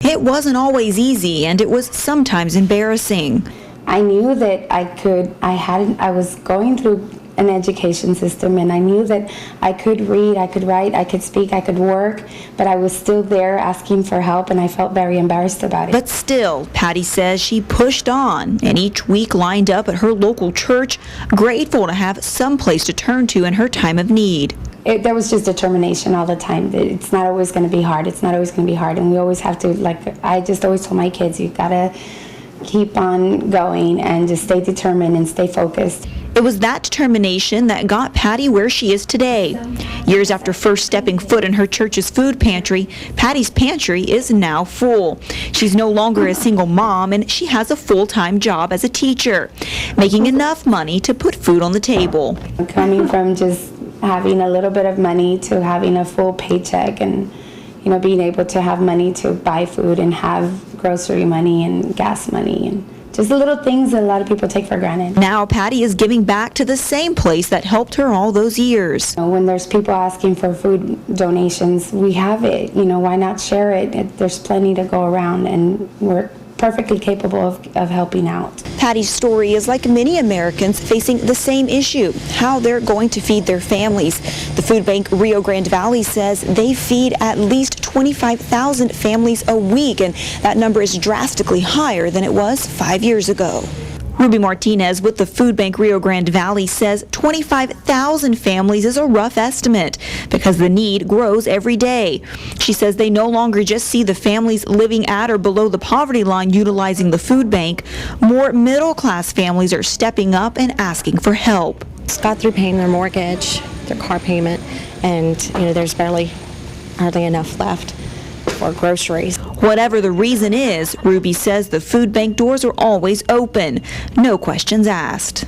It wasn't always easy, and it was sometimes embarrassing. I knew that I was going through an education system, and I knew that I could read, I could write, I could speak, I could work, but I was still there asking for help, and I felt very embarrassed about it. But still, Patty says she pushed on, and each week lined up at her local church, grateful to have some place to turn to in her time of need. There was just determination all the time. It's not always going to be hard. It's not always going to be hard, and we always have to, I just always told my kids, you gotta keep on going and just stay determined and stay focused. It was that determination that got Patty where she is today. Years after first stepping foot in her church's food pantry, Patty's pantry is now full. She's no longer a single mom, and she has a full-time job as a teacher, making enough money to put food on the table. Coming from just having a little bit of money to having a full paycheck, and being able to have money to buy food and have grocery money and gas money, and just the little things that a lot of people take for granted. Now Patty is giving back to the same place that helped her all those years. When there's people asking for food donations, we have it. Why not share it? There's plenty to go around, and we're perfectly capable of helping out. Patty's story is like many Americans facing the same issue, how they're going to feed their families. The Foodbank Rio Grande Valley says they feed at least 25,000 families a week, and that number is drastically higher than it was 5 years ago. Ruby Martinez with the Foodbank Rio Grande Valley says 25,000 families is a rough estimate because the need grows every day. She says they no longer just see the families living at or below the poverty line utilizing the food bank. More middle-class families are stepping up and asking for help. Just got through paying their mortgage, their car payment, and there's hardly enough left for groceries. Whatever the reason is, Ruby says the food bank doors are always open. No questions asked.